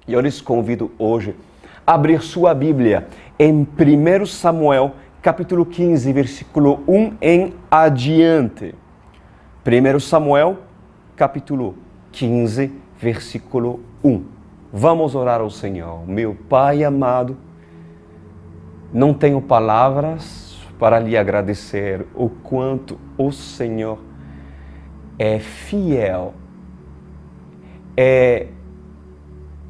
E eu lhes convido hoje a abrir sua Bíblia em 1 Samuel, capítulo 15, versículo 1 em adiante. 1 Samuel, capítulo 15, versículo 1. Vamos orar ao Senhor. Meu Pai amado, não tenho palavras para lhe agradecer o quanto o Senhor é fiel, é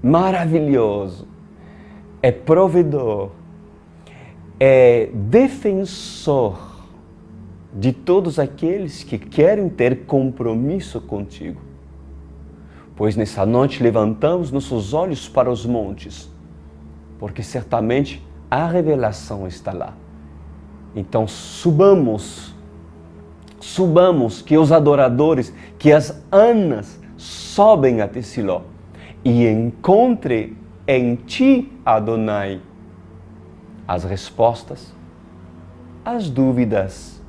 maravilhoso, é provedor, é defensor de todos aqueles que querem ter compromisso contigo. Pois nessa noite levantamos nossos olhos para os montes, porque certamente a revelação está lá. Então subamos, que os adoradores, que as Anas sobem até Siló e encontre em ti, Adonai, as respostas, as dúvidas,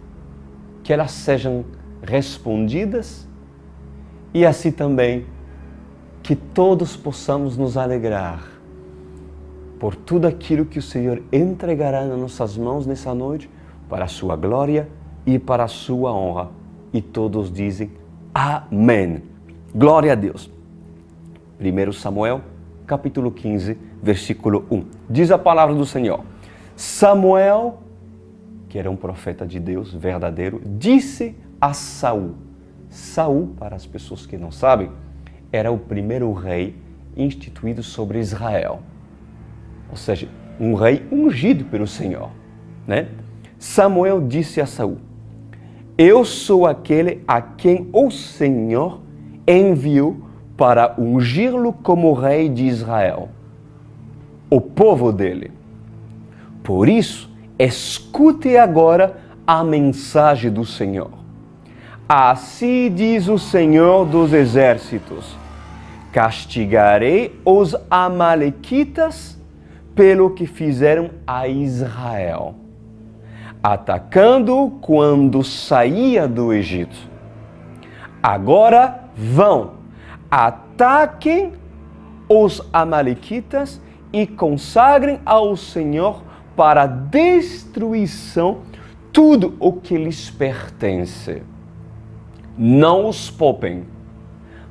que elas sejam respondidas e assim também que todos possamos nos alegrar por tudo aquilo que o Senhor entregará nas nossas mãos nessa noite para a sua glória e para a sua honra. E todos dizem amém. Glória a Deus. 1 Samuel, capítulo 15, versículo 1. Diz a palavra do Senhor. Samuel, que era um profeta de Deus verdadeiro, disse a Saul. Saul, para as pessoas que não sabem, era o primeiro rei instituído sobre Israel. Ou seja, um rei ungido pelo Senhor, né? Samuel disse a Saul: eu sou aquele a quem o Senhor enviou para ungir-lo como rei de Israel, o povo dele. Por isso, escute agora a mensagem do Senhor. Assim diz o Senhor dos Exércitos: castigarei os amalequitas pelo que fizeram a Israel, atacando-o quando saía do Egito. Agora vão, ataquem os amalequitas e consagrem ao Senhor para a destruição tudo o que lhes pertence. Não os poupem.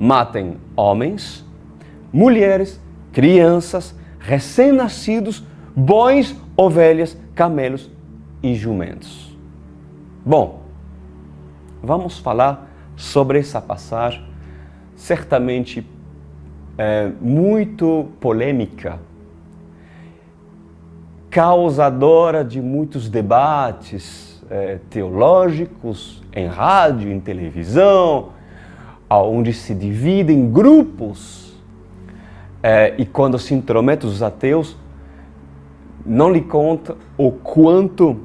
Matem homens, mulheres, crianças, recém-nascidos, bois, ovelhas, camelos e jumentos. Bom, vamos falar sobre essa passagem, certamente muito polêmica, causadora de muitos debates teológicos em rádio, em televisão, onde se dividem em grupos. E quando se intrometem os ateus, não lhe conta o quanto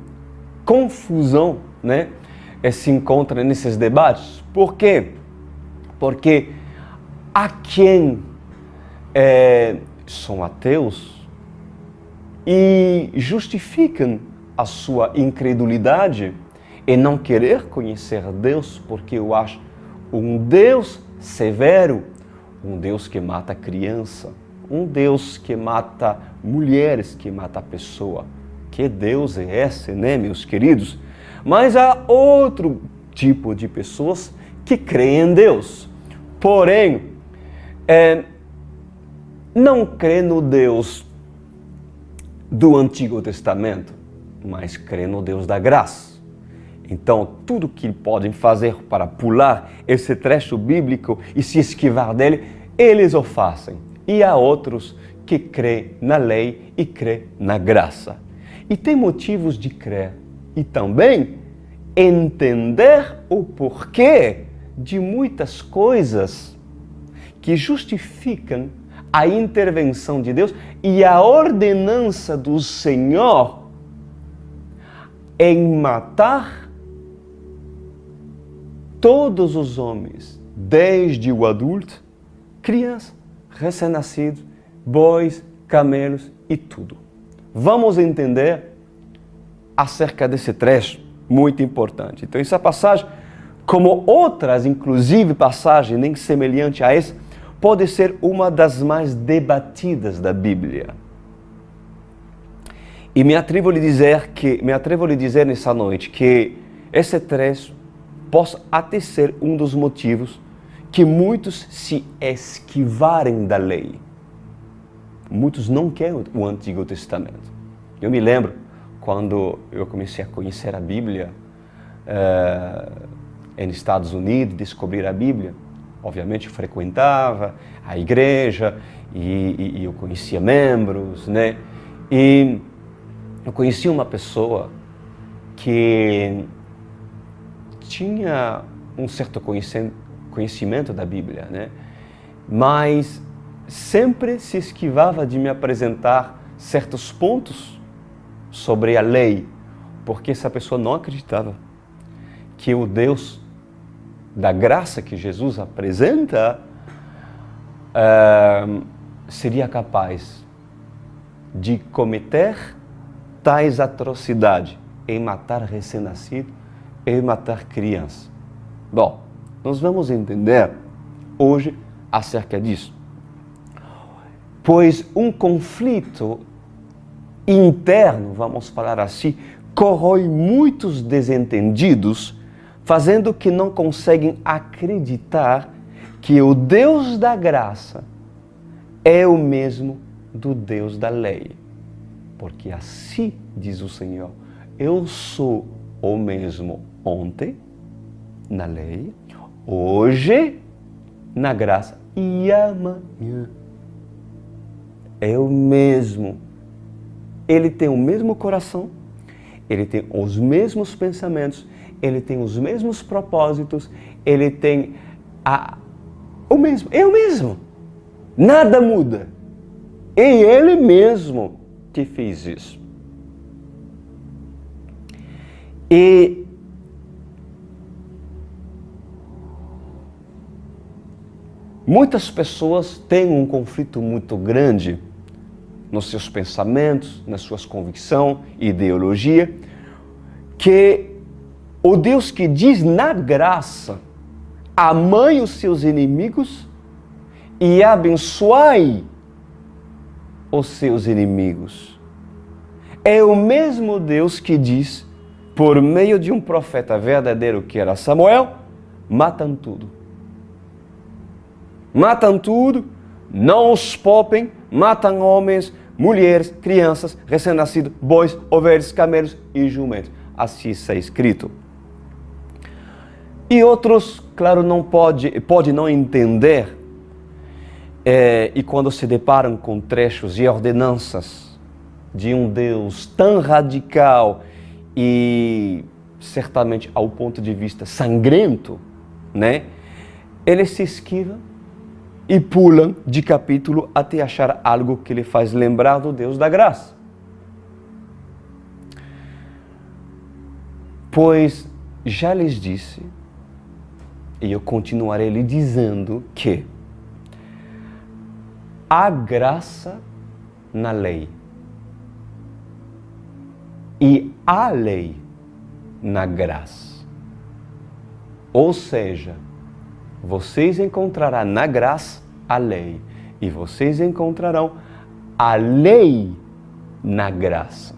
confusão, né, se encontra nesses debates. Por quê? Porque há quem são ateus e justificam a sua incredulidade e não querer conhecer Deus, porque eu acho um Deus severo, um Deus que mata criança, um Deus que mata mulheres, que mata pessoa. Que Deus é esse, né, meus queridos? Mas há outro tipo de pessoas que creem em Deus, porém, não crê no Deus do Antigo Testamento, mas crê no Deus da graça. Então, tudo que podem fazer para pular esse trecho bíblico e se esquivar dele, eles o fazem. E há outros que creem na lei e creem na graça. E tem motivos de crer e também entender o porquê de muitas coisas que justificam a intervenção de Deus e a ordenança do Senhor em matar todos os homens, desde o adulto, criança, recém-nascido, bois, camelos e tudo. Vamos entender acerca desse trecho muito importante. Então, essa passagem, como outras, inclusive passagem nem semelhante a essa, pode ser uma das mais debatidas da Bíblia. E me atrevo a lhe dizer nessa noite que esse trecho pode até ser um dos motivos que muitos se esquivarem da lei. Muitos não querem o Antigo Testamento. Eu me lembro quando eu comecei a conhecer a Bíblia nos Estados Unidos, descobrir a Bíblia. Obviamente eu frequentava a igreja e eu conhecia membros, né? E eu conheci uma pessoa que tinha um certo conhecimento da Bíblia, né? Mas sempre se esquivava de me apresentar certos pontos sobre a lei, porque essa pessoa não acreditava que o Deus da graça que Jesus apresenta seria capaz de cometer tais atrocidades em matar recém-nascido, em matar criança. Bom, nós vamos entender hoje acerca disso. Pois um conflito interno, vamos falar assim, corrói muitos desentendidos, fazendo que não conseguem acreditar que o Deus da graça é o mesmo do Deus da lei. Porque assim diz o Senhor, eu sou o mesmo ontem, na lei, hoje, na graça e amanhã. É o mesmo. Ele tem o mesmo coração, ele tem os mesmos pensamentos, ele tem os mesmos propósitos, ele tem o mesmo. É o mesmo. Nada muda. É ele mesmo que fez isso. E muitas pessoas têm um conflito muito grande nos seus pensamentos, nas suas convicções, ideologia, que o Deus que diz na graça, amai os seus inimigos e abençoai os seus inimigos. É o mesmo Deus que diz, por meio de um profeta verdadeiro que era Samuel, matam tudo. Matam tudo, não os poupem, matam homens, mulheres, crianças, recém-nascidos, bois, ovelhas, camelos e jumentos. Assim está escrito. E outros, claro, não pode não entender, e quando se deparam com trechos e ordenanças de um Deus tão radical e certamente ao ponto de vista sangrento, né? Eles se esquivam e pulam de capítulo até achar algo que lhe faz lembrar do Deus da graça. Pois já lhes disse, e eu continuarei lhe dizendo que há graça na lei e há lei na graça. Ou seja, vocês encontrarão na graça a lei e vocês encontrarão a lei na graça.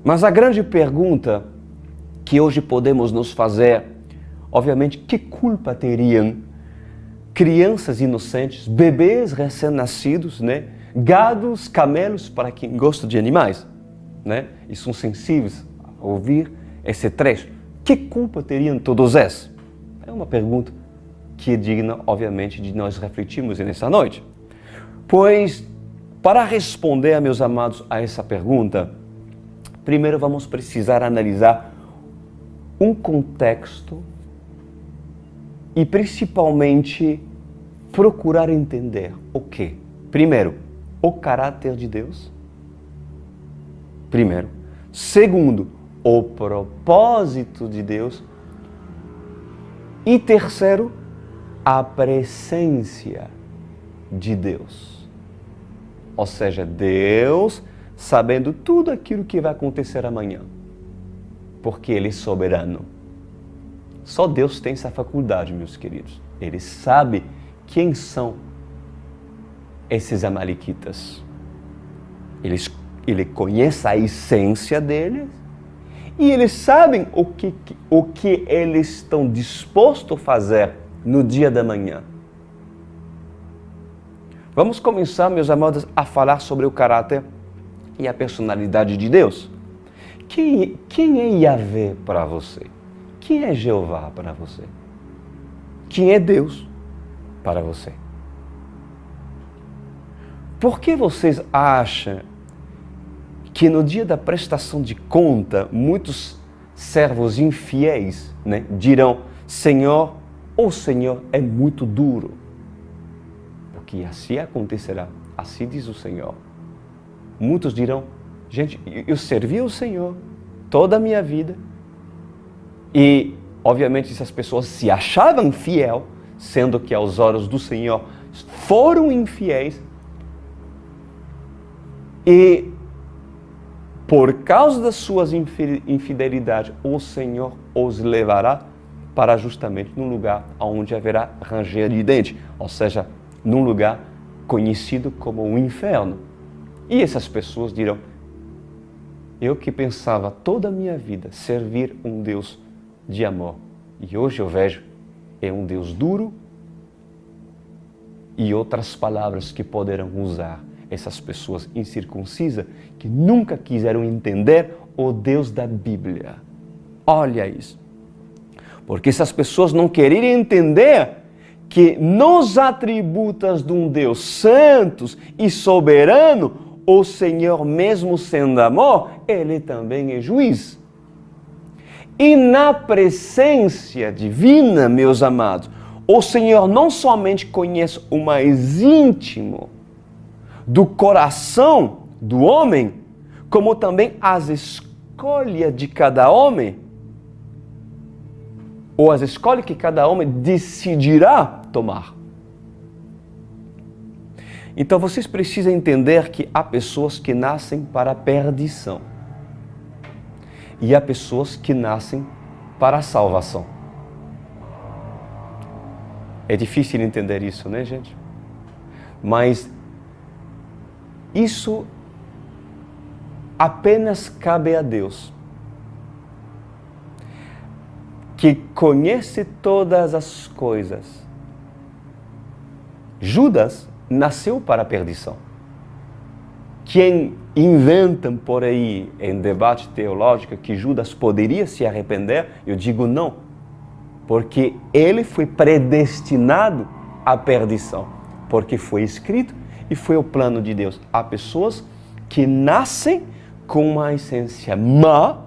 Mas a grande pergunta que hoje podemos nos fazer, obviamente, que culpa teriam crianças inocentes, bebês recém-nascidos, né? Gados, camelos, para quem gosta de animais, né? E são sensíveis a ouvir esse trecho. Que culpa teriam todos esses? É uma pergunta que é digna, obviamente, de nós refletirmos nessa noite. Pois, para responder, meus amados, a essa pergunta, primeiro vamos precisar analisar um contexto e, principalmente, procurar entender o quê? Primeiro, o caráter de Deus. Primeiro. Segundo, o propósito de Deus. E terceiro, a presença de Deus. Ou seja, Deus sabendo tudo aquilo que vai acontecer amanhã. Porque Ele é soberano. Só Deus tem essa faculdade, meus queridos. Ele sabe quem são esses amalequitas. Ele conhece a essência deles e eles sabem o que eles estão dispostos a fazer no dia da manhã. Vamos começar, meus amados, a falar sobre o caráter e a personalidade de Deus. Quem é Yahvé para você? Quem é Jeová para você? Quem é Deus para você? Por que vocês acham que no dia da prestação de conta, muitos servos infiéis, dirão: Senhor, o Senhor é muito duro? Porque assim acontecerá, assim diz o Senhor. Muitos dirão: gente, eu servi ao Senhor toda a minha vida. E, obviamente, essas pessoas se achavam fiel, sendo que aos olhos do Senhor foram infiéis. E, por causa das suas infidelidades, o Senhor os levará para justamente num lugar onde haverá ranger de dente, ou seja, num lugar conhecido como o inferno. E essas pessoas dirão: eu que pensava toda a minha vida servir um Deus de amor, e hoje eu vejo é um Deus duro, e outras palavras que poderão usar essas pessoas incircuncisas que nunca quiseram entender o Deus da Bíblia. Olha isso. Porque essas pessoas não querem entender que nos atributos de um Deus santo e soberano, o Senhor, mesmo sendo amor, Ele também é juiz. E na presença divina, meus amados, o Senhor não somente conhece o mais íntimo do coração do homem, como também as escolhas de cada homem, ou as escolhas que cada homem decidirá tomar. Então vocês precisam entender que há pessoas que nascem para a perdição e há pessoas que nascem para a salvação. É difícil entender isso, né, gente? Mas isso apenas cabe a Deus, que conhece todas as coisas. Judas nasceu para a perdição. Quem inventam por aí em debate teológico que Judas poderia se arrepender, eu digo não, porque ele foi predestinado à perdição, porque foi escrito e foi o plano de Deus. Há pessoas que nascem com uma essência má,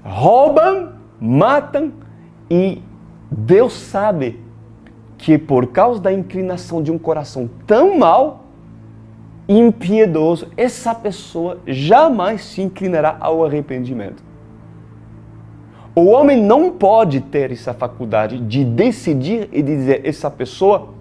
roubam, matam, e Deus sabe que por causa da inclinação de um coração tão mau, impiedoso, essa pessoa jamais se inclinará ao arrependimento. O homem não pode ter essa faculdade de decidir e dizer: essa pessoa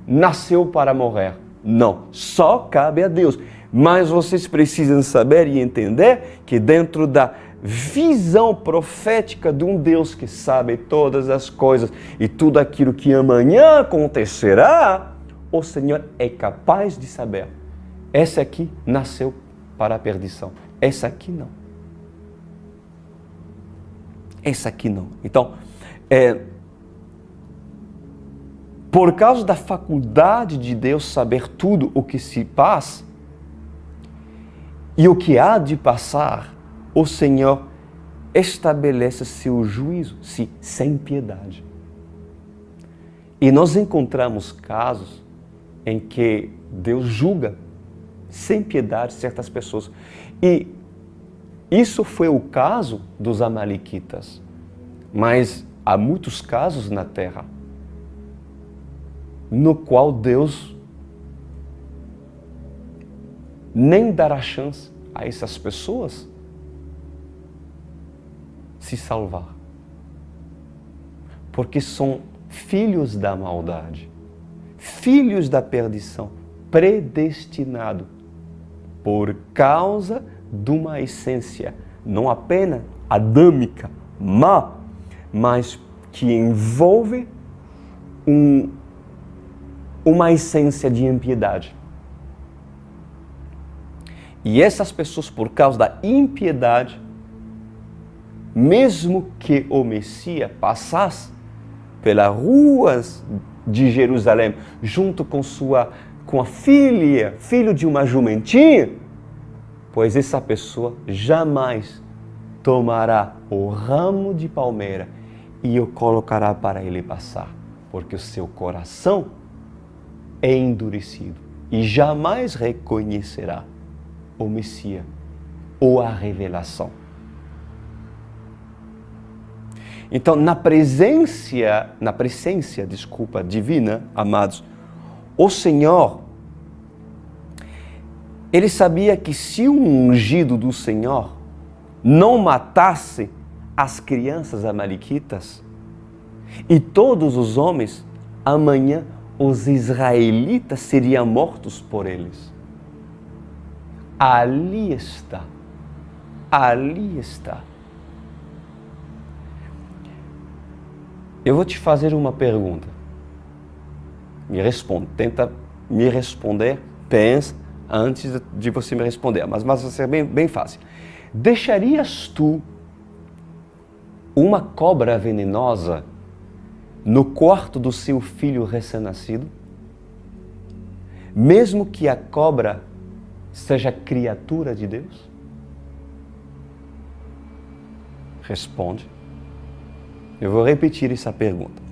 nasceu para morrer. Não, só cabe a Deus. Mas vocês precisam saber e entender que dentro da visão profética de um Deus que sabe todas as coisas e tudo aquilo que amanhã acontecerá, o Senhor é capaz de saber: essa aqui nasceu para a perdição, essa aqui não. Essa aqui não. Então, por causa da faculdade de Deus saber tudo o que se passa e o que há de passar, o Senhor estabelece seu juízo, sem piedade. E nós encontramos casos em que Deus julga sem piedade certas pessoas. E isso foi o caso dos amalequitas. Mas há muitos casos na terra no qual Deus nem dará chance a essas pessoas se salvar. Porque são filhos da maldade, filhos da perdição, predestinados por causa de uma essência não apenas adâmica, má, mas que envolve uma essência de impiedade. E essas pessoas, por causa da impiedade, mesmo que o Messias passasse pelas ruas de Jerusalém, junto com a filho de uma jumentinha, pois essa pessoa jamais tomará o ramo de palmeira e o colocará para ele passar, porque o seu coração é endurecido e jamais reconhecerá o Messias ou a revelação. Então, na presença divina, amados, o Senhor, ele sabia que se o ungido do Senhor não matasse as crianças amalequitas e todos os homens, amanhã os israelitas seriam mortos por eles. Ali está. Ali está. Eu vou te fazer uma pergunta. Me responde. Tenta me responder. Pensa antes de você me responder. Mas vai ser bem fácil. Deixarias tu uma cobra venenosa no quarto do seu filho recém-nascido? Mesmo que a cobra seja criatura de Deus? Responde. Eu vou repetir essa pergunta.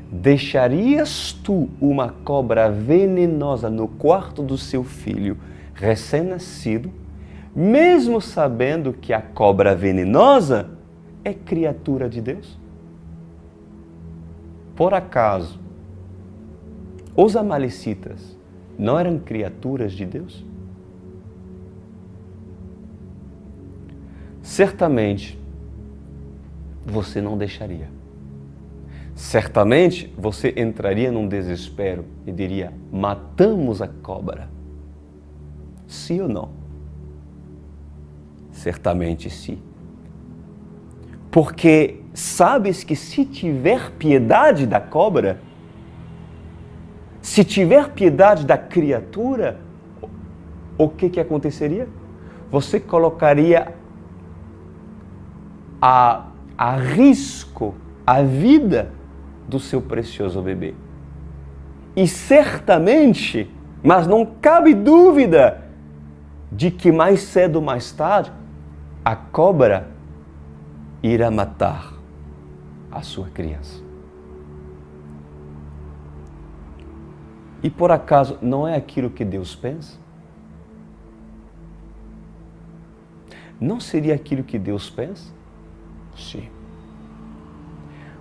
Deixarias tu uma cobra venenosa no quarto do seu filho recém-nascido, mesmo sabendo que a cobra venenosa é criatura de Deus? Por acaso, os amalecitas não eram criaturas de Deus? Certamente, você não deixaria. Certamente, você entraria num desespero e diria, matamos a cobra. Sim ou não? Certamente sim. Porque sabes que se tiver piedade da cobra, se tiver piedade da criatura, o que aconteceria? Você colocaria a risco a vida do seu precioso bebê. E certamente, mas não cabe dúvida, de que mais cedo ou mais tarde, a cobra irá matar a sua criança. E por acaso não é aquilo que Deus pensa? Não seria aquilo que Deus pensa? Sim.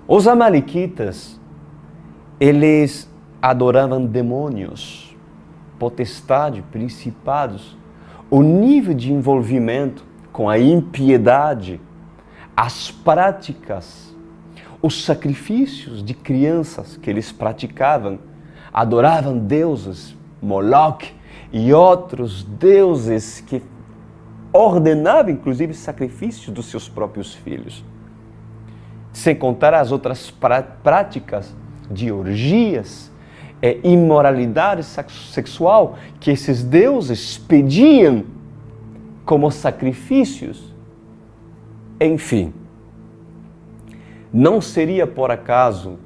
Os amalequitas, eles adoravam demônios, potestade, principados. O nível de envolvimento com a impiedade, as práticas, os sacrifícios de crianças que eles praticavam, adoravam deuses, Moloque e outros deuses que ordenavam inclusive sacrifícios dos seus próprios filhos. Sem contar as outras práticas de orgias, imoralidade sexual que esses deuses pediam como sacrifícios. Enfim, não seria por acaso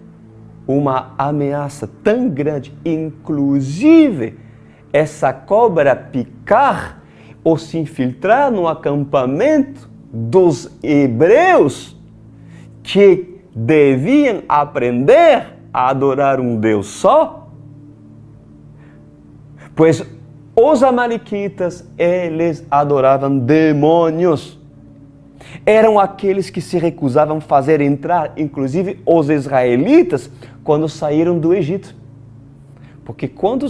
uma ameaça tão grande, inclusive essa cobra picar ou se infiltrar no acampamento dos hebreus que deviam aprender a adorar um Deus só? Pois os amalequitas, eles adoravam demônios. Eram aqueles que se recusavam a fazer entrar, inclusive, os israelitas quando saíram do Egito. Porque quando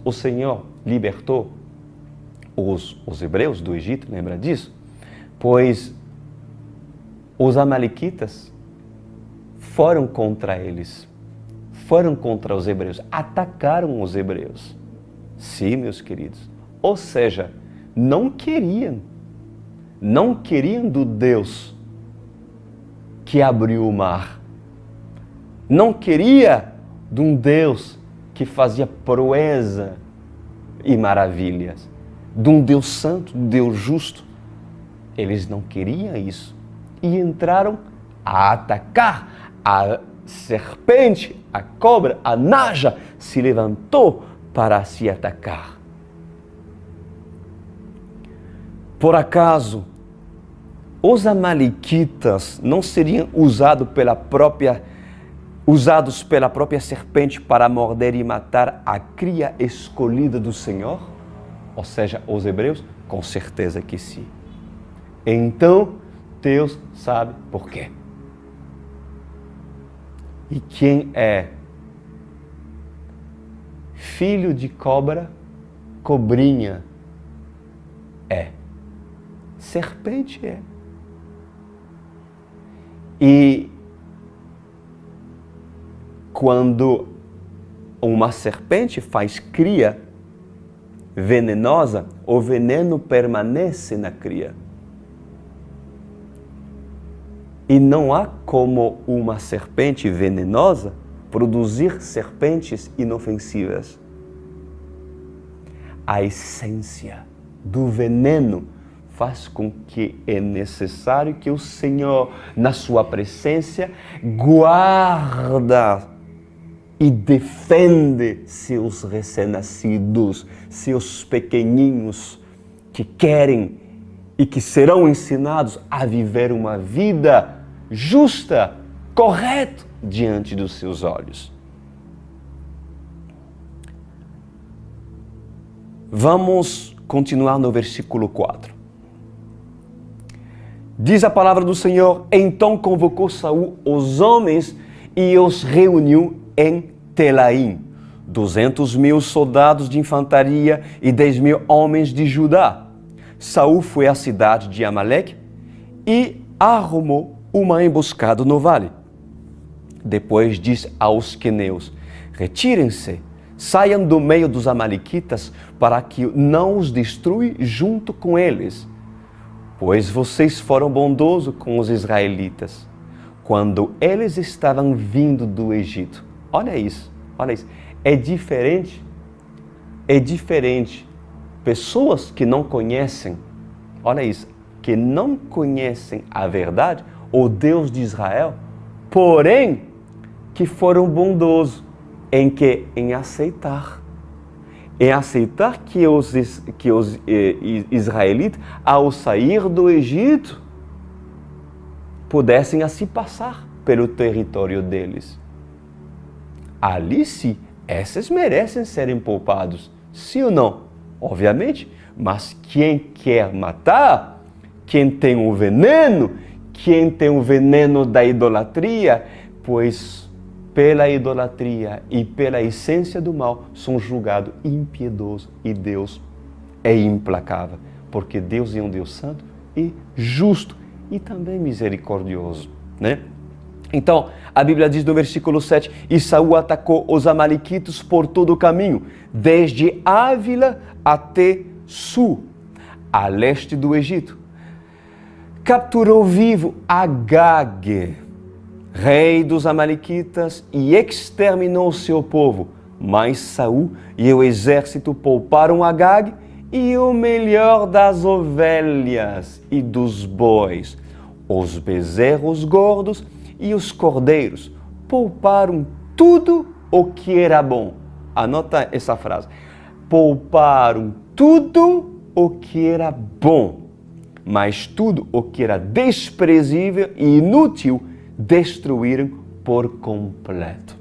o Senhor libertou os hebreus do Egito, lembra disso? Pois os amalequitas foram contra eles, foram contra os hebreus, atacaram os hebreus. Sim, meus queridos. Ou seja, não queriam do Deus que abriu o mar. Não queria de um Deus que fazia proeza e maravilhas. De um Deus santo, de um Deus justo. Eles não queriam isso. E entraram a atacar. A serpente, a cobra, a naja se levantou para se atacar. Por acaso, os amalequitas não seriam usados pela própria serpente para morder e matar a cria escolhida do Senhor? Ou seja, os hebreus? Com certeza que sim. Então, Deus sabe por quê. E quem é filho de cobra, cobrinha é. Serpente é. E quando uma serpente faz cria venenosa, o veneno permanece na cria. E não há como uma serpente venenosa produzir serpentes inofensivas. A essência do veneno faz com que é necessário que o Senhor, na sua presença, guarda e defende seus recém-nascidos, seus pequeninhos que querem e que serão ensinados a viver uma vida justa, correta diante dos seus olhos. Vamos continuar no versículo 4. Diz a palavra do Senhor: então convocou Saul os homens e os reuniu em Telaim, 200.000 soldados de infantaria e 10.000 homens de Judá. Saul foi à cidade de Amaleque e arrumou uma emboscada no vale. Depois disse aos queneus: retirem-se, saiam do meio dos amalequitas para que não os destrua junto com eles. Pois vocês foram bondosos com os israelitas, quando eles estavam vindo do Egito. Olha isso, olha isso. É diferente. Pessoas que não conhecem, olha isso, que não conhecem a verdade, o Deus de Israel, porém, que foram bondosos em aceitar que os israelitas, ao sair do Egito, pudessem assim passar pelo território deles. Ali sim, esses merecem serem poupados, sim ou não? Obviamente, mas quem quer matar, quem tem o veneno da idolatria, pois pela idolatria e pela essência do mal, são julgados impiedosos e Deus é implacável, porque Deus é um Deus santo e justo e também misericordioso, né? Então, a Bíblia diz no versículo 7, e Saul atacou os amalequitas por todo o caminho, desde Ávila até Sul, a leste do Egito. Capturou vivo Agag, rei dos amalequitas, e exterminou seu povo. Mas Saul e o exército pouparam Agag e o melhor das ovelhas e dos bois, os bezerros gordos e os cordeiros. Pouparam tudo o que era bom. Anota essa frase. Pouparam tudo o que era bom, mas tudo o que era desprezível e inútil destruíram por completo.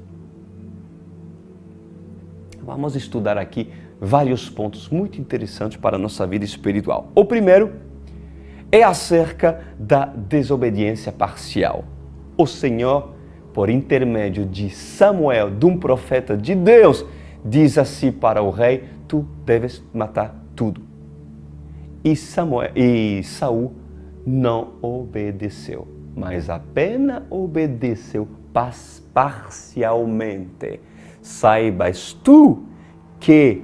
Vamos estudar aqui vários pontos muito interessantes para a nossa vida espiritual. O primeiro é acerca da desobediência parcial. O Senhor, por intermédio de Samuel, de um profeta de Deus, diz assim para o rei: tu deves matar tudo. E Saul não obedeceu, mas apenas obedeceu parcialmente. Saibas tu que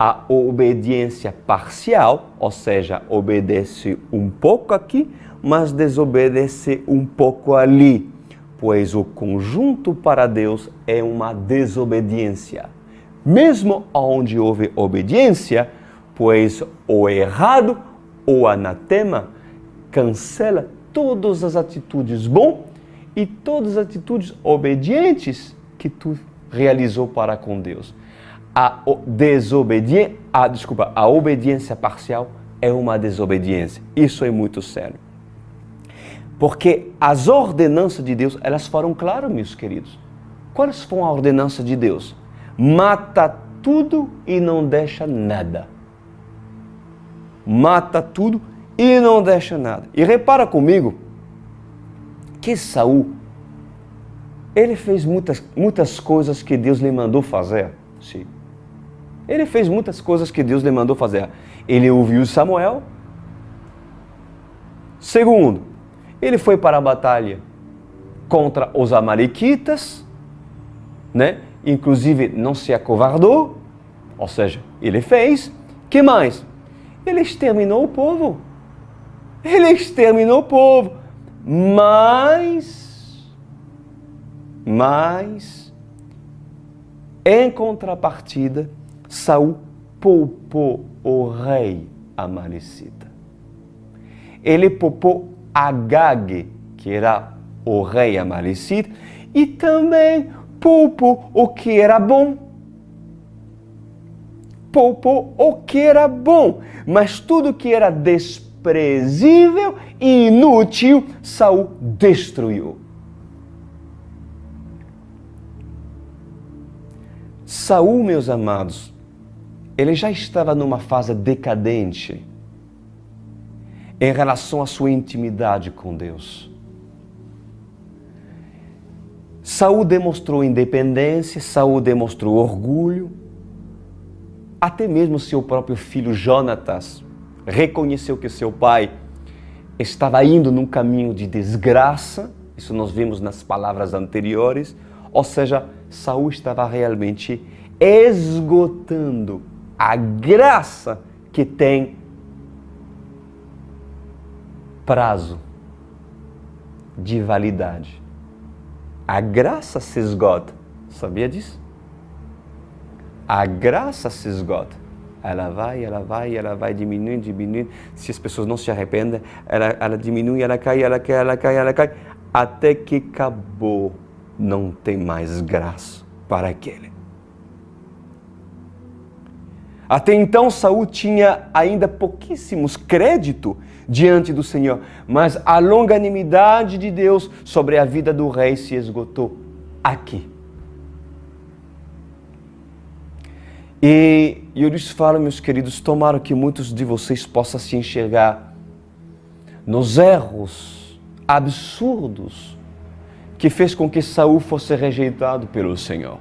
a obediência parcial, ou seja, obedece um pouco aqui, mas desobedece um pouco ali, pois o conjunto para Deus é uma desobediência. Mesmo onde houve obediência, pois o errado, o anatema, cancela todas as atitudes boas e todas as atitudes obedientes que tu realizou para com Deus. A obediência parcial é uma desobediência. Isso é muito sério. Porque as ordenanças de Deus, elas foram claras, meus queridos. Quais foram as ordenanças de Deus? Mata tudo e não deixa nada. Mata tudo e não deixa nada. E repara comigo que Saul, ele fez muitas coisas que Deus lhe mandou fazer. Sim. Ele fez muitas coisas que Deus lhe mandou fazer. Ele ouviu Samuel. Segundo, ele foi para a batalha contra os amalequitas, né? Inclusive não se acovardou, ou seja, ele fez. Que mais? Ele exterminou o povo. Ele exterminou o povo. Mas, em contrapartida, Saul poupou o rei amalecita. Ele poupou Agag, que era o rei amalecita, e também poupou o que era bom. Poupou o que era bom, mas tudo que era desprezível e inútil, Saul destruiu. Saul, meus amados, ele já estava numa fase decadente em relação à sua intimidade com Deus. Saul demonstrou independência, Saul demonstrou orgulho, até mesmo seu próprio filho Jonatas reconheceu que seu pai estava indo num caminho de desgraça, isso nós vimos nas palavras anteriores, ou seja, Saul estava realmente esgotando a graça que tem prazo de validade. A graça se esgota. Sabia disso? A graça se esgota. Ela vai diminuindo. Se as pessoas não se arrependem, ela diminui, ela cai, até que acabou. Não tem mais graça para aquele. Até então, Saul tinha ainda pouquíssimos créditos diante do Senhor, mas a longanimidade de Deus sobre a vida do rei se esgotou aqui. E eu lhes falo, meus queridos, tomara que muitos de vocês possam se enxergar nos erros absurdos que fez com que Saul fosse rejeitado pelo Senhor.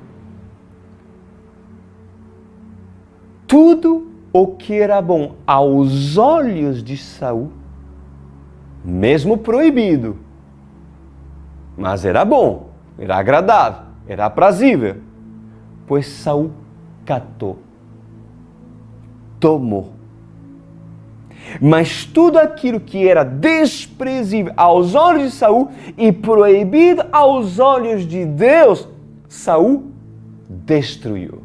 Tudo o que era bom aos olhos de Saul, mesmo proibido, mas era bom, era agradável, era aprazível, pois Saul catou, tomou. Mas tudo aquilo que era desprezível aos olhos de Saul e proibido aos olhos de Deus, Saul destruiu.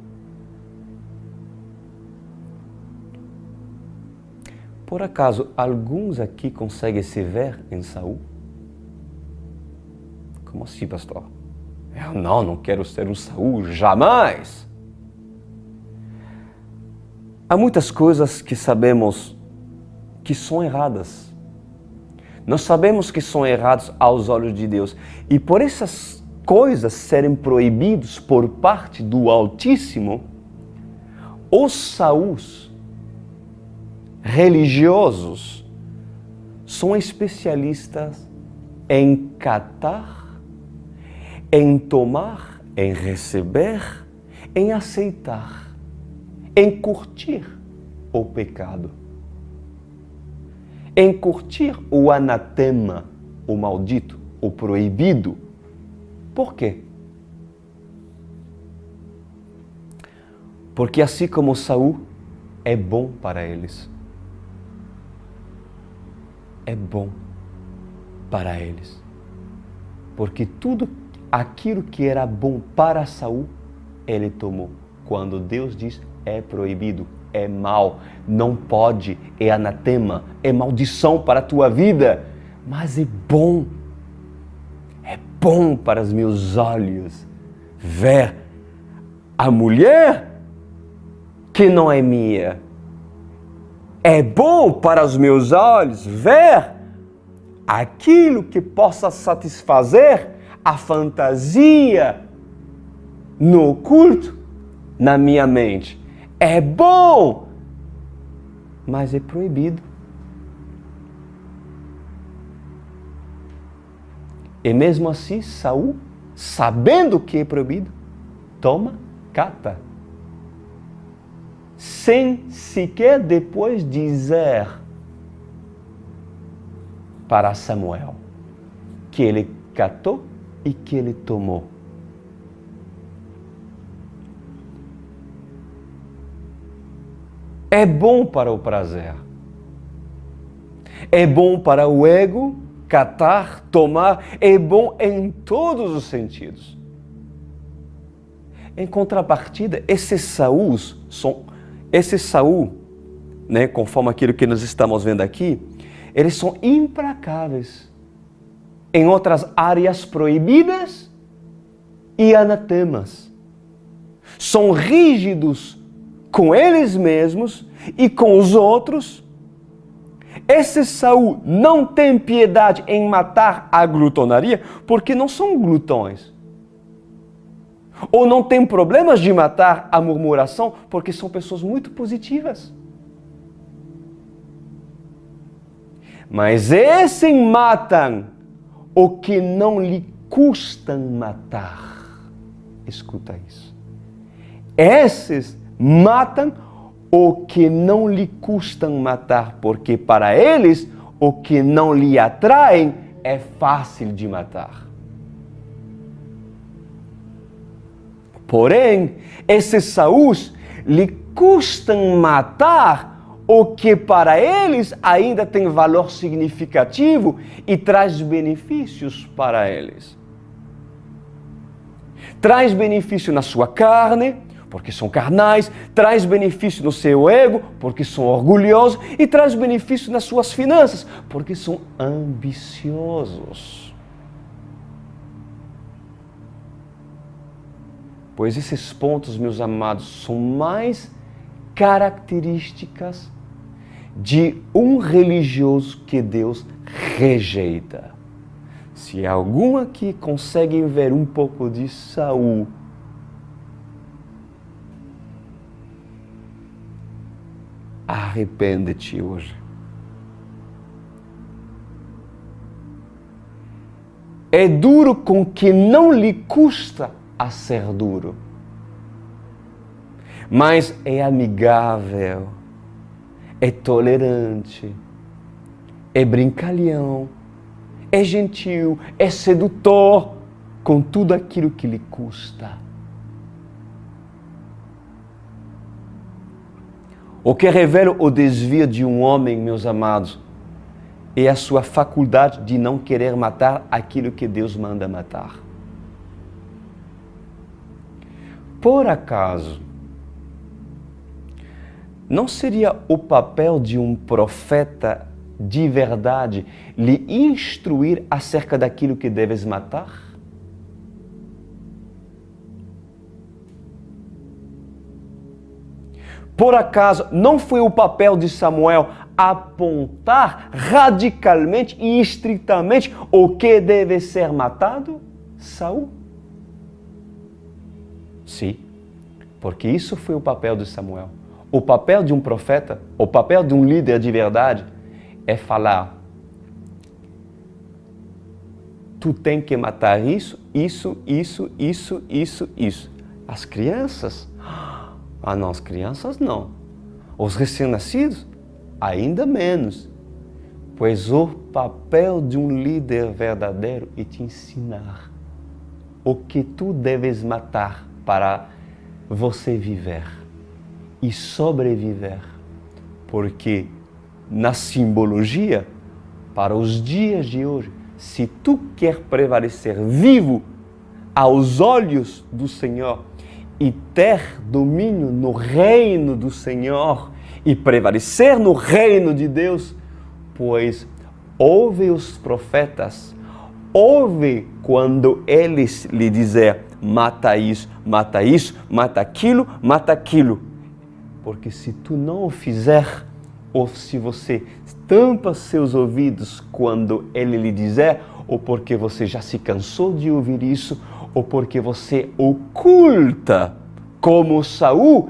Por acaso, alguns aqui conseguem se ver em Saul? Como assim, pastor? Eu não quero ser um Saul, jamais! Há muitas coisas que sabemos que são erradas. Nós sabemos que são erradas aos olhos de Deus. E por essas coisas serem proibidas por parte do Altíssimo, os Saús religiosos são especialistas em catar, em tomar, em receber, em aceitar, em curtir o pecado, em curtir o anatema, o maldito, o proibido. Por quê? Porque assim como Saul, é bom para eles. É bom para eles. Porque tudo aquilo que era bom para Saul, ele tomou. Quando Deus diz, é proibido, é mal, não pode, é anatema, é maldição para a tua vida. Mas é bom para os meus olhos ver a mulher que não é minha. É bom para os meus olhos ver aquilo que possa satisfazer a fantasia no oculto, na minha mente. É bom, mas é proibido. E mesmo assim, Saul, sabendo que é proibido, toma, cata. Sem sequer depois dizer para Samuel que ele catou e que ele tomou. É bom para o prazer. É bom para o ego, catar, tomar. É bom em todos os sentidos. Em contrapartida, esses Saul, né, conforme aquilo que nós estamos vendo aqui, eles são implacáveis em outras áreas proibidas e anatemas. São rígidos com eles mesmos e com os outros. Esse Saul não tem piedade em matar a glutonaria porque não são glutões. Ou não tem problemas de matar a murmuração porque são pessoas muito positivas. Mas esses matam o que não lhe custa matar. Escuta isso. Esses matam o que não lhe custa matar, porque para eles o que não lhe atrai é fácil de matar. Porém, esses Saús lhe custam matar o que para eles ainda tem valor significativo e traz benefícios para eles. Traz benefício na sua carne, porque são carnais, traz benefício no seu ego, porque são orgulhosos, e traz benefício nas suas finanças, porque são ambiciosos. Pois esses pontos, meus amados, são mais características de um religioso que Deus rejeita. Se algum aqui consegue ver um pouco de Saul, arrepende-te hoje. É duro com que não lhe custa a ser duro, mas é amigável, é tolerante, é brincalhão, é gentil, é sedutor com tudo aquilo que lhe custa. O que revela o desvio de um homem, meus amados, é a sua faculdade de não querer matar aquilo que Deus manda matar. Por acaso, não seria o papel de um profeta de verdade lhe instruir acerca daquilo que deves matar? Por acaso, não foi o papel de Samuel apontar radicalmente e estritamente o que deve ser matado? Saul? Sim, porque isso foi o papel de Samuel. O papel de um profeta, o papel de um líder de verdade é falar: tu tem que matar isso. As crianças? Ah, não, as crianças não. Os recém-nascidos? Ainda menos. Pois o papel de um líder verdadeiro é te ensinar o que tu deves matar para você viver e sobreviver. Porque na simbologia, para os dias de hoje, se tu quer prevalecer vivo aos olhos do Senhor e ter domínio no reino do Senhor e prevalecer no reino de Deus, pois ouve os profetas, ouve quando eles lhe dizem mata isso, mata aquilo. Porque se tu não o fizer, ou se você tampa seus ouvidos quando ele lhe dizer, ou porque você já se cansou de ouvir isso, ou porque você oculta, como Saul,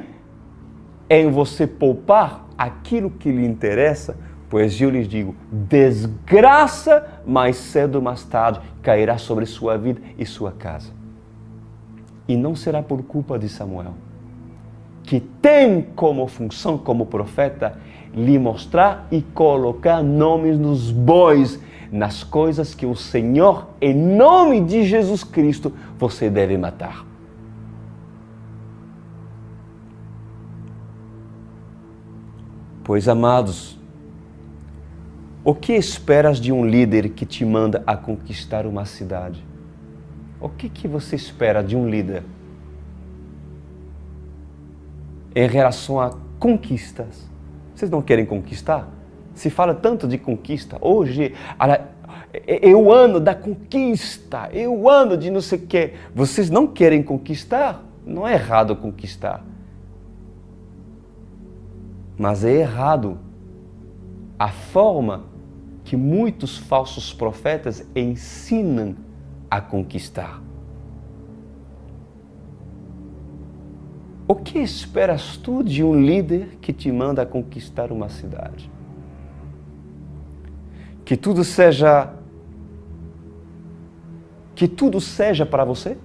em você poupar aquilo que lhe interessa, pois eu lhes digo, desgraça mais cedo ou mais tarde cairá sobre sua vida e sua casa. E não será por culpa de Samuel, que tem como função, como profeta, lhe mostrar e colocar nomes nos bois, nas coisas que o Senhor, em nome de Jesus Cristo, você deve matar. Pois, amados, o que esperas de um líder que te manda a conquistar uma cidade? O que você espera de um líder em relação a conquistas? Vocês não querem conquistar? Se fala tanto de conquista. Hoje, é o ano da conquista, é o ano de não sei o quê. Vocês não querem conquistar? Não é errado conquistar. Mas é errado a forma que muitos falsos profetas ensinam a conquistar. O que esperas tu de um líder que te manda a conquistar uma cidade? Que tudo seja para você?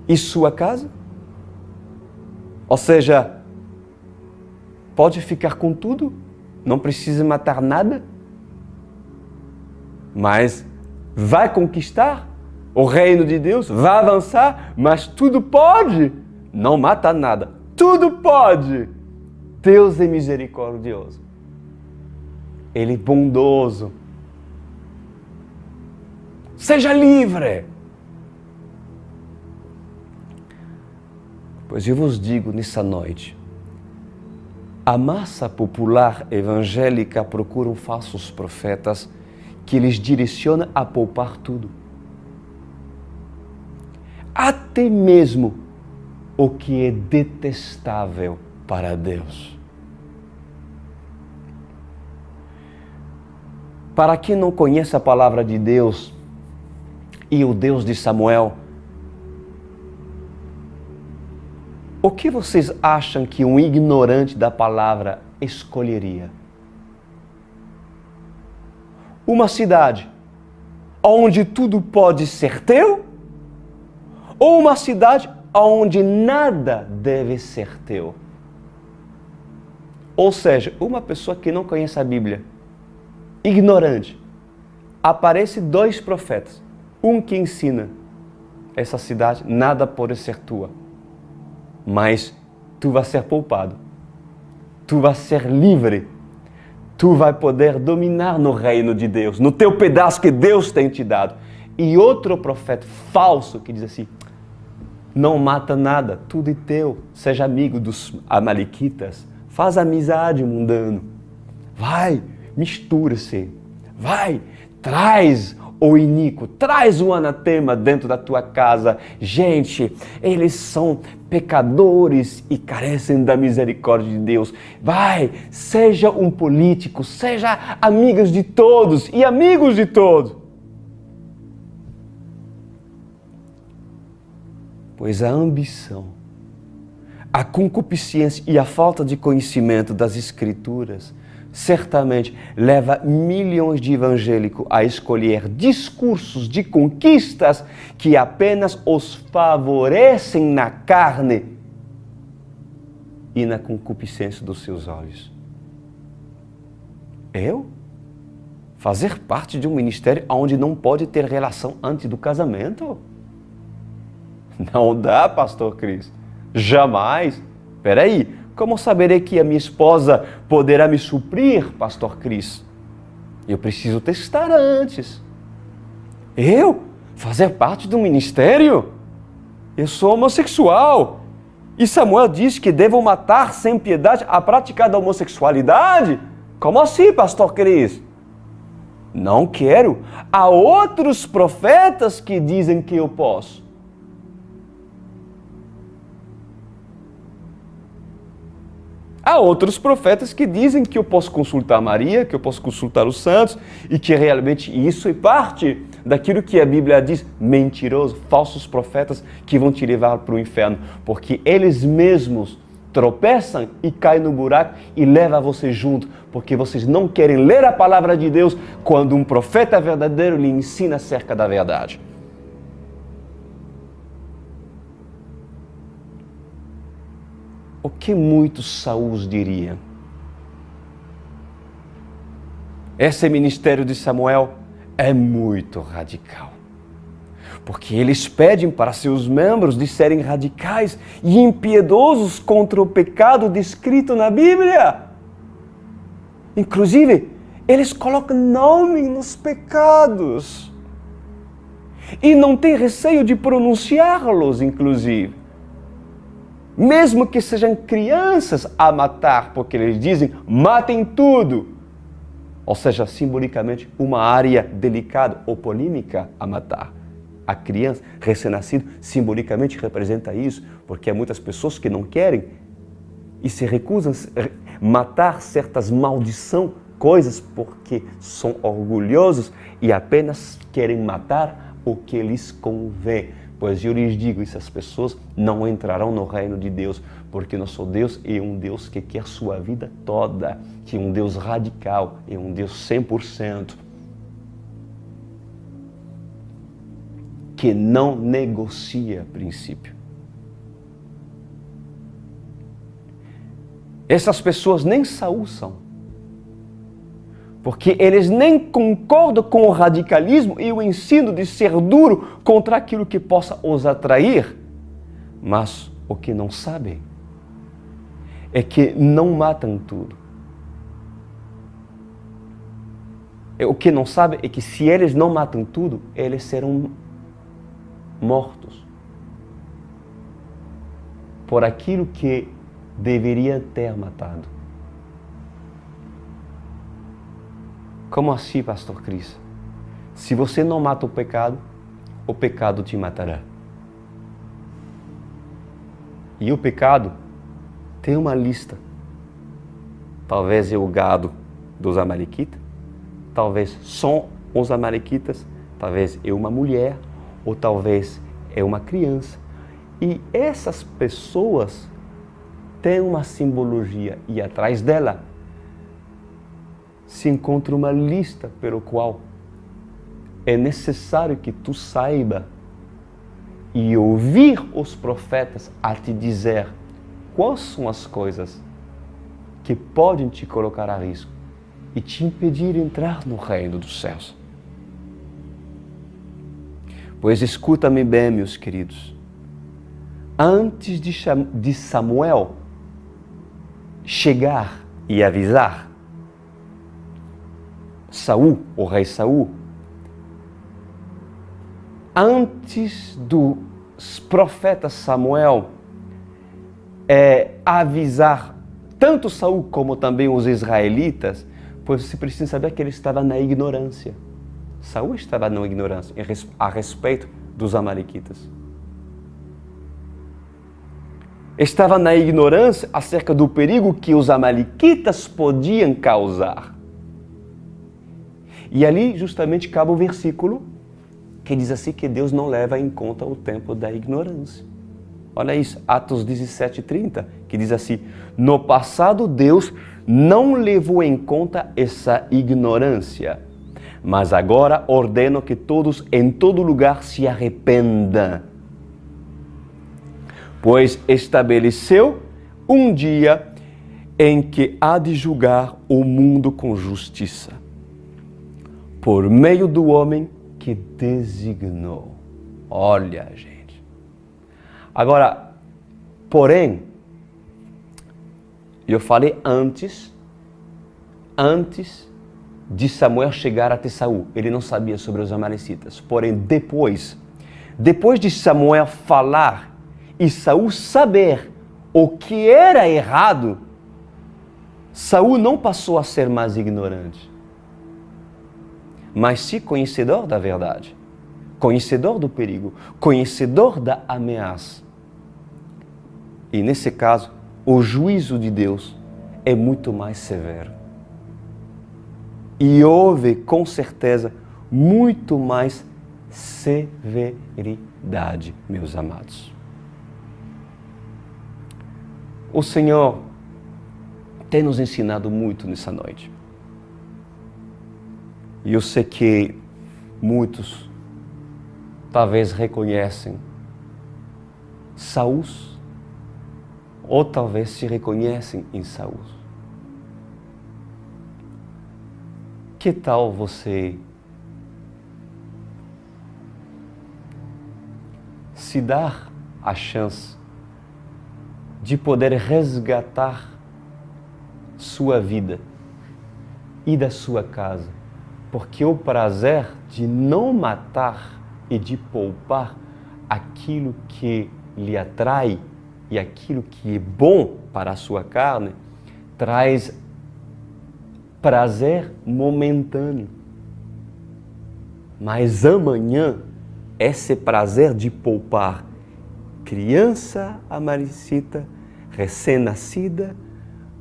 E sua casa? Ou seja, pode ficar com tudo, não precisa matar nada, mas vai conquistar o reino de Deus, vai avançar, mas tudo pode, não mata nada, tudo pode. Deus é misericordioso, Ele é bondoso. Seja livre. Pois eu vos digo nessa noite, a massa popular evangélica procura falsos profetas que lhes direciona a poupar tudo. Até mesmo o que é detestável para Deus. Para quem não conhece a palavra de Deus e o Deus de Samuel, o que vocês acham que um ignorante da palavra escolheria? Uma cidade onde tudo pode ser teu? Ou uma cidade onde nada deve ser teu? Ou seja, uma pessoa que não conhece a Bíblia, ignorante, aparece dois profetas, um que ensina, essa cidade nada pode ser tua, mas tu vai ser poupado, tu vai ser livre, tu vai poder dominar no reino de Deus, no teu pedaço que Deus tem te dado. E outro profeta falso que diz assim, não mata nada, tudo é teu, seja amigo dos amalequitas, faz amizade mundano, vai, mistura-se, vai, traz o iníquo, traz o anatema dentro da tua casa. Gente, eles são pecadores e carecem da misericórdia de Deus. Vai, seja um político, seja amigos de todos e amigos de todos. Pois a ambição, a concupiscência e a falta de conhecimento das Escrituras certamente leva milhões de evangélicos a escolher discursos de conquistas que apenas os favorecem na carne e na concupiscência dos seus olhos. Eu? Fazer parte de um ministério onde não pode ter relação antes do casamento? Não dá, pastor Cris. Jamais. Espera aí. Como saberei que a minha esposa poderá me suprir, pastor Cris? Eu preciso testar antes. Eu? Fazer parte do ministério? Eu sou homossexual. E Samuel diz que devo matar sem piedade a prática da homossexualidade? Como assim, pastor Cris? Não quero. Há outros profetas que dizem que eu posso. Há outros profetas que dizem que eu posso consultar Maria, que eu posso consultar os santos e que realmente isso é parte daquilo que a Bíblia diz, mentiroso, falsos profetas que vão te levar para o inferno, porque eles mesmos tropeçam e caem no buraco e levam você junto, porque vocês não querem ler a palavra de Deus quando um profeta verdadeiro lhe ensina acerca da verdade. O que muitos Saúls diriam? Esse ministério de Samuel é muito radical. Porque eles pedem para seus membros de serem radicais e impiedosos contra o pecado descrito na Bíblia. Inclusive, eles colocam nome nos pecados. E não têm receio de pronunciá-los, inclusive. Mesmo que sejam crianças a matar, porque eles dizem, matem tudo. Ou seja, simbolicamente, uma área delicada ou polêmica a matar. A criança, recém-nascido, simbolicamente representa isso, porque há muitas pessoas que não querem e se recusam a matar certas maldições, coisas, porque são orgulhosos e apenas querem matar o que lhes convém. Pois eu lhes digo, essas pessoas não entrarão no reino de Deus, porque nosso Deus é um Deus que quer sua vida toda, que é um Deus radical, é um Deus 100%, que não negocia princípio. Essas pessoas nem Saul são. Porque eles nem concordam com o radicalismo e o ensino de ser duro contra aquilo que possa os atrair. Mas o que não sabem é que não matam tudo. O que não sabem é que se eles não matam tudo, eles serão mortos por aquilo que deveria ter matado. Como assim, pastor Cris? Se você não mata o pecado te matará. E o pecado tem uma lista. Talvez é o gado dos amalequitas, talvez são os amalequitas, talvez é uma mulher, ou talvez é uma criança. E essas pessoas têm uma simbologia e atrás dela se encontra uma lista pelo qual é necessário que tu saiba e ouvir os profetas a te dizer quais são as coisas que podem te colocar a risco e te impedir de entrar no reino dos céus. Pois escuta-me bem, meus queridos. Antes de Samuel chegar e avisar Saul, o rei Saul, antes dos profetas Samuel avisar tanto Saul como também os israelitas, pois você precisa saber que ele estava na ignorância. Saul estava na ignorância a respeito dos amalequitas. Estava na ignorância acerca do perigo que os amalequitas podiam causar. E ali justamente cabe o versículo que diz assim que Deus não leva em conta o tempo da ignorância. Olha isso, Atos 17:30, que diz assim, no passado Deus não levou em conta essa ignorância, mas agora ordeno que todos em todo lugar se arrependam, pois estabeleceu um dia em que há de julgar o mundo com justiça, por meio do homem que designou. Olha, gente. Agora, porém, Eu falei antes de Samuel chegar até Saul. Ele não sabia sobre os amalecitas. Porém, depois de Samuel falar e Saul saber o que era errado, Saul não passou a ser mais ignorante, mas sim conhecedor da verdade, conhecedor do perigo, conhecedor da ameaça. E nesse caso, o juízo de Deus é muito mais severo. E houve, com certeza, muito mais severidade, meus amados. O Senhor tem nos ensinado muito nessa noite. E eu sei que muitos talvez reconhecem Saul, ou talvez se reconhecem em Saul. Que tal você se dar a chance de poder resgatar sua vida e da sua casa? Porque o prazer de não matar e de poupar aquilo que lhe atrai e aquilo que é bom para a sua carne traz prazer momentâneo. Mas amanhã, esse prazer de poupar criança amalecida, recém-nascida,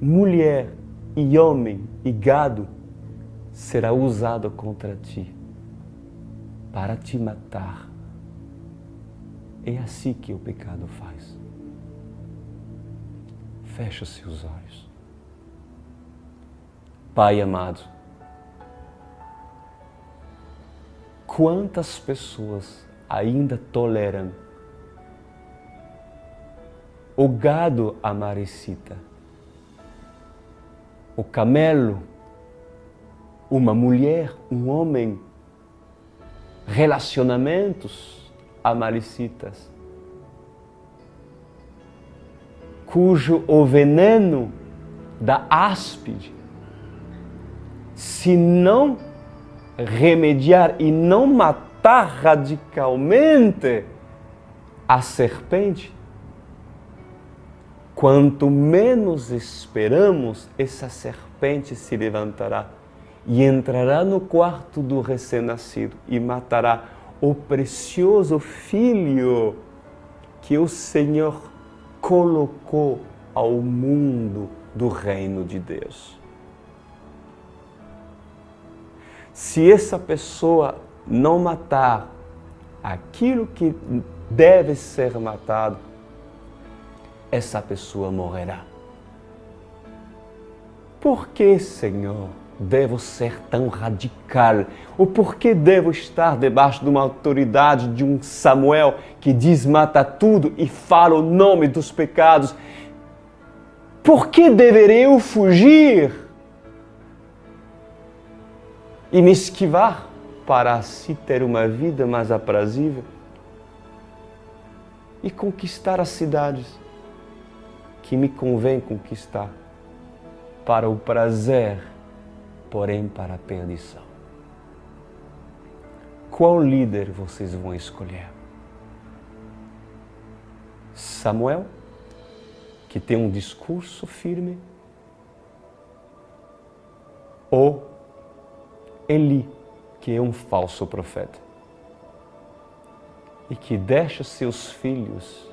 mulher e homem e gado será usado contra ti, para te matar. É assim que o pecado faz. Fecha os seus olhos. Pai amado, quantas pessoas ainda toleram o gado amarecida, o camelo, uma mulher, um homem, relacionamentos amalecitas, cujo o veneno da áspide, se não remediar e não matar radicalmente a serpente, quanto menos esperamos, essa serpente se levantará e entrará no quarto do recém-nascido e matará o precioso filho que o Senhor colocou ao mundo do reino de Deus. Se essa pessoa não matar aquilo que deve ser matado, essa pessoa morrerá. Por que, Senhor, devo ser tão radical? Ou por que devo estar debaixo de uma autoridade de um Samuel que desmata tudo e fala o nome dos pecados? Por que deverei eu fugir e me esquivar para assim ter uma vida mais aprazível e conquistar as cidades que me convém conquistar para o prazer, porém para a perdição? Qual líder vocês vão escolher? Samuel, que tem um discurso firme, ou Eli, que é um falso profeta e que deixa seus filhos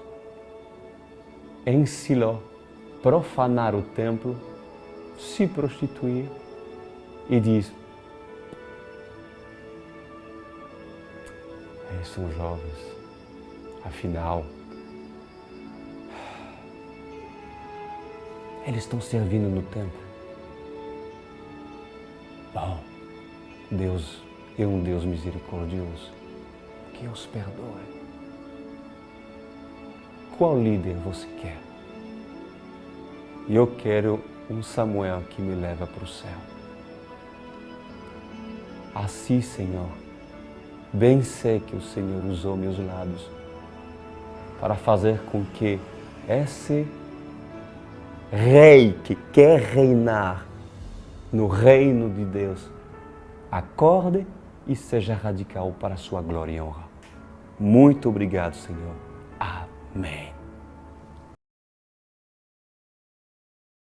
em Siló profanar o templo, se prostituir e diz: eles são jovens, afinal eles estão servindo no templo. Bom, Deus é um Deus misericordioso que os perdoe. Qual líder você quer? Eu quero um Samuel que me leva para o céu. Assim, Senhor, bem sei que o Senhor usou meus lábios para fazer com que esse rei que quer reinar no reino de Deus, acorde e seja radical para a sua glória e honra. Muito obrigado, Senhor. Amém.